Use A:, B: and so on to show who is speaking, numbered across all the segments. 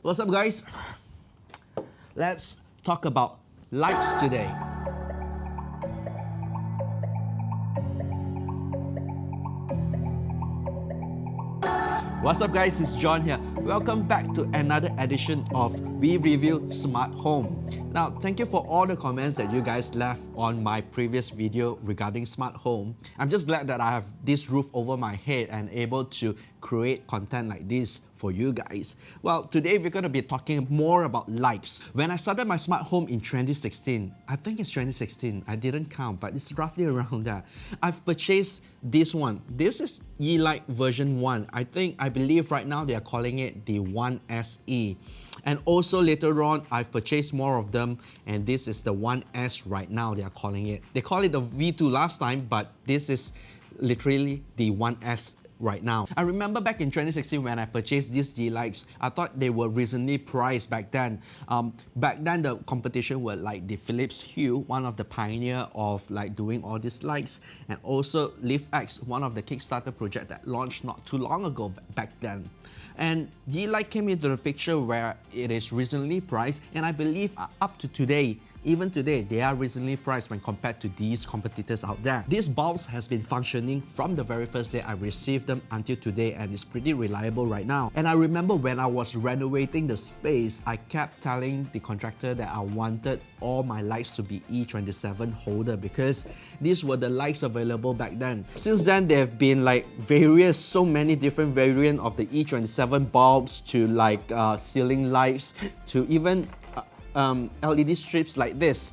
A: What's up, guys? Let's talk about lights today. What's up, guys? It's John here. Welcome back to another edition of We Review Smart Home. Now, thank you for all the comments that you guys left on my previous video regarding smart home. I'm just glad that I have this roof over my head and able to create content like this for you guys. Well, today we're going to be talking more about lights. When I started my smart home in 2016, I think it's 2016, I didn't count, but it's roughly around that. I've purchased this one. This is Yeelight version 1. I believe right now they are calling it the 1SE. And also later on, I've purchased more of them, and this is the 1S right now they are calling it. They call it the V2 last time, but this is literally the 1S right now. I remember back in 2016 when I purchased these Yeelights, I thought they were reasonably priced back then. Back then the competition were like the Philips Hue, one of the pioneer of like doing all these lights, and also LeafX, one of the Kickstarter project that launched not too long ago back then. And Yeelight came into the picture where it is reasonably priced, and I believe up to today, even today, they are reasonably priced when compared to these competitors out there. These bulbs has been functioning from the very first day I received them until today, and it's pretty reliable right now. And I remember when I was renovating the space, I kept telling the contractor that I wanted all my lights to be E27 holder because these were the lights available back then. Since then, there have been like so many different variants of the E27 bulbs to like ceiling lights to even LED strips like this,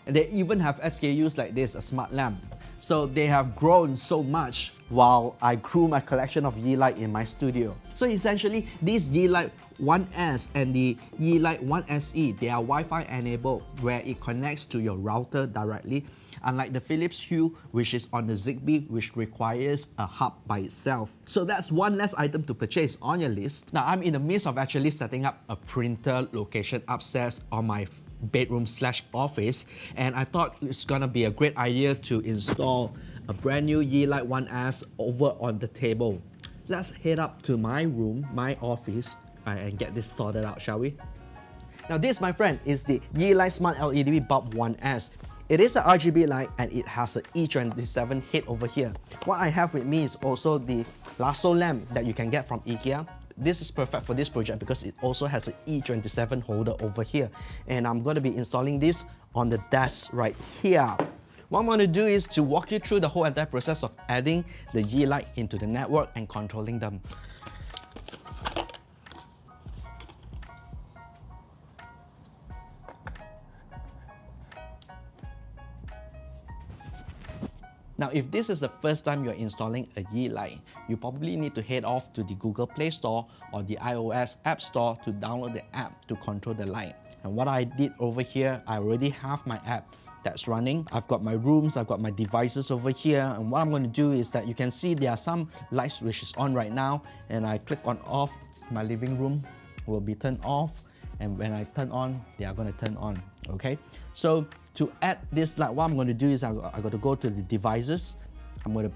A: and they even have SKUs like this, a smart lamp. So they have grown so much while I grew my collection of Yeelight in my studio. So essentially, these Yeelight 1S and the Yeelight 1SE, they are Wi-Fi enabled where it connects to your router directly, unlike the Philips Hue, which is on the Zigbee, which requires a hub by itself. So that's one less item to purchase on your list. Now, I'm in the midst of actually setting up a printer location upstairs on my bedroom/office, and I thought it's gonna be a great idea to install a brand new Yeelight 1S over on the table. Let's head up to my room, my office, and get this sorted out, shall we? Now this, my friend, is the Yeelight Smart LED Bulb 1S. It is an RGB light and it has an E27 head over here. What I have with me is also the lasso lamp that you can get from IKEA. This is perfect for this project because it also has an E27 holder over here. And I'm going to be installing this on the desk right here. What I'm going to do is to walk you through the whole entire process of adding the Yeelight into the network and controlling them. Now, if this is the first time you're installing a Yeelight, you probably need to head off to the Google Play Store or the iOS App Store to download the app to control the light. And what I did over here, I already have my app that's running. I've got my rooms, I've got my devices over here, and what I'm going to do is that you can see there are some lights which is on right now, and I click on off, my living room will be turned off, and when I turn on, they are going to turn on. Okay, so to add this light, what I'm going to do is I got to go to the devices. I'm going to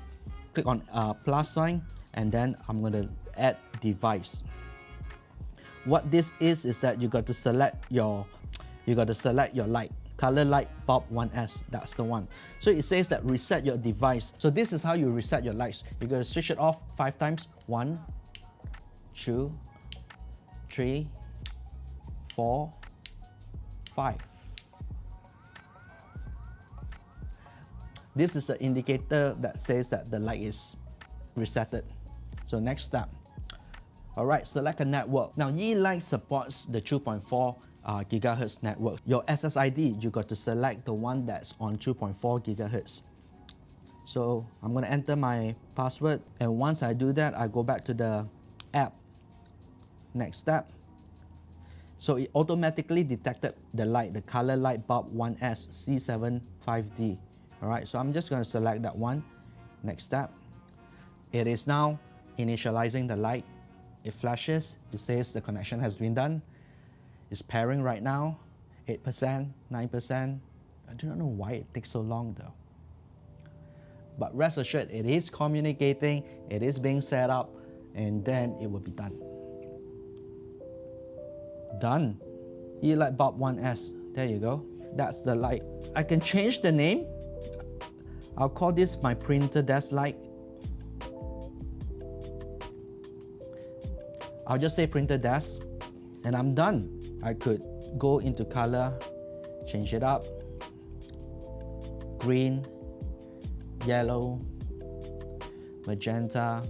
A: click on plus sign, and then I'm going to add device. What this is that you got to select your light, color light bulb 1S. That's the one. So it says that reset your device. So this is how you reset your lights. You got to switch it off 5 times. 1, 2, 3, 4, 5. This is an indicator that says that the light is resetted. So next step. Alright, select a network. Now Yeelight supports the 2.4 gigahertz network. Your SSID, you got to select the one that's on 2.4 gigahertz. So I'm going to enter my password, and once I do that, I go back to the app. Next step. So it automatically detected the light, the color light bulb 1S C75D. Alright, so I'm just going to select that one. Next step. It is now initializing the light. It flashes, it says the connection has been done. It's pairing right now, 8%, 9%. I do not know why it takes so long though. But rest assured, it is communicating, it is being set up, and then it will be done. Done. Yeelight bulb 1S. There you go. That's the light. I can change the name. I'll call this my printer desk light. I'll just say printer desk and I'm done. I could go into color, change it up. Green, yellow, magenta.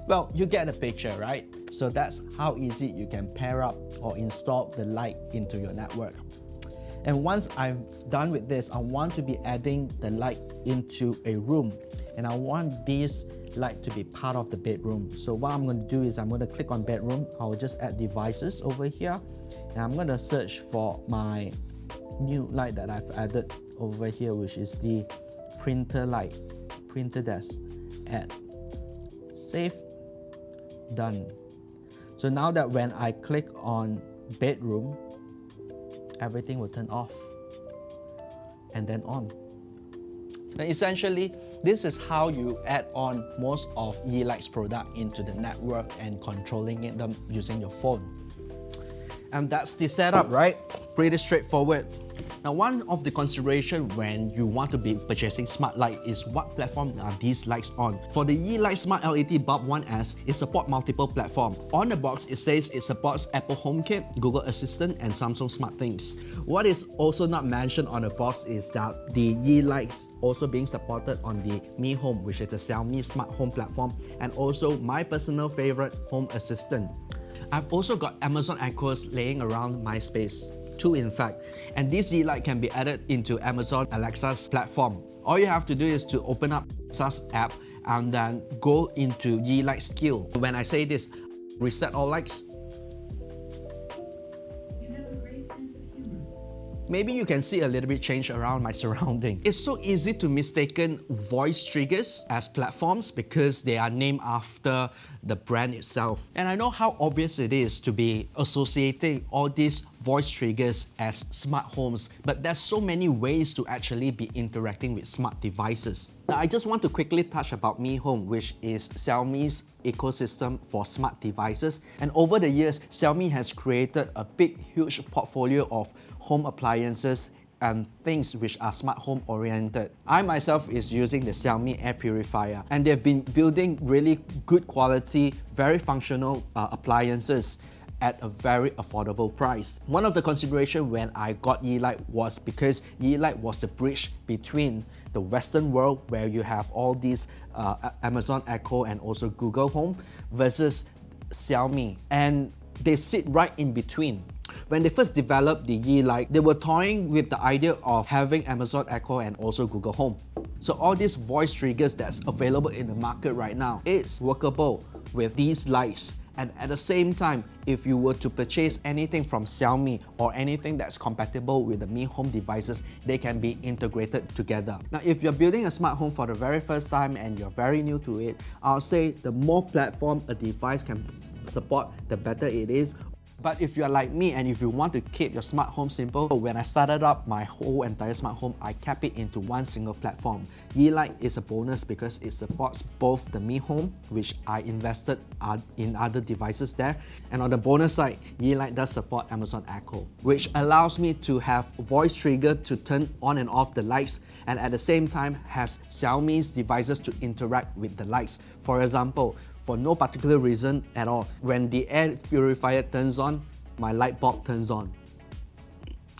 A: Well, you get the picture, right? So that's how easy you can pair up or install the light into your network. And once I'm done with this, I want to be adding the light into a room. And I want this light to be part of the bedroom. So what I'm going to do is I'm going to click on bedroom. I'll just add devices over here. And I'm going to search for my new light that I've added over here, which is the printer light, printer desk. Add, save, done. So now that when I click on bedroom, everything will turn off and then on. Now essentially, this is how you add on most of Yeelight's product into the network and controlling them using your phone. And that's the setup, right? Pretty straightforward. Now, one of the considerations when you want to be purchasing smart light is what platform are these lights on. For the Yeelight Smart LED Bulb 1S, it supports multiple platforms. On the box, it says it supports Apple HomeKit, Google Assistant, and Samsung SmartThings. What is also not mentioned on the box is that the Yeelight's also being supported on the mihome, which is a Xiaomi smart home platform, and also my personal favorite home assistant. I've also got Amazon Echoes laying around my space. Two in fact, and this Yeelight can be added into Amazon Alexa's platform. All you have to do is to open up Alexa's app and then go into Yeelight skill. When I say this, reset all lights. Maybe you can see a little bit change around my surrounding. It's so easy to mistaken voice triggers as platforms because they are named after the brand itself. And I know how obvious it is to be associating all these voice triggers as smart homes, but there's so many ways to actually be interacting with smart devices. Now, I just want to quickly touch about mihome, which is Xiaomi's ecosystem for smart devices. And over the years, Xiaomi has created a huge portfolio of home appliances and things which are smart home oriented. I myself is using the Xiaomi air purifier, and they've been building really good quality, very functional appliances at a very affordable price. One of the considerations when I got Yeelight was because Yeelight was the bridge between the Western world where you have all these Amazon Echo and also Google Home versus Xiaomi, and they sit right in between. When they first developed the Yeelight, they were toying with the idea of having Amazon Echo and also Google Home. So all these voice triggers that's available in the market right now is workable with these lights. And at the same time, if you were to purchase anything from Xiaomi or anything that's compatible with the Mi Home devices, they can be integrated together. Now, if you're building a smart home for the very first time and you're very new to it, I'll say the more platform a device can support, the better it is. But if you're like me and if you want to keep your smart home simple, when I started up my whole entire smart home, I kept it into one single platform. Yeelight is a bonus because it supports both the Mi Home, which I invested in other devices there, and on the bonus side, Yeelight does support Amazon Echo, which allows me to have voice trigger to turn on and off the lights, and at the same time has Xiaomi's devices to interact with the lights. For example, for no particular reason at all, when the air purifier turns on, my light bulb turns on.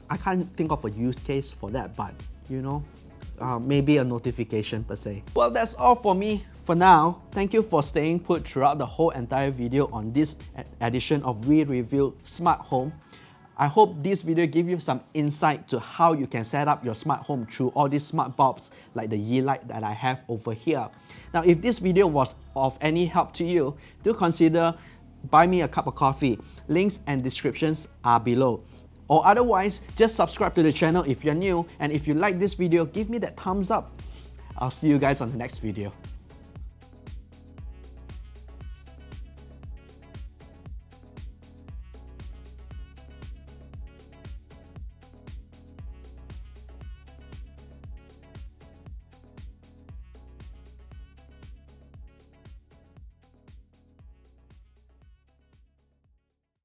A: I can't think of a use case for that, but you know, maybe a notification per se. Well, that's all for me for now. Thank you for staying put throughout the whole entire video on this edition of We Review Smart Home. I hope this video gave you some insight to how you can set up your smart home through all these smart bulbs like the Yeelight that I have over here. Now, if this video was of any help to you, do consider buy me a cup of coffee. Links and descriptions are below. Or otherwise, just subscribe to the channel if you're new, and if you like this video, give me that thumbs up. I'll see you guys on the next video.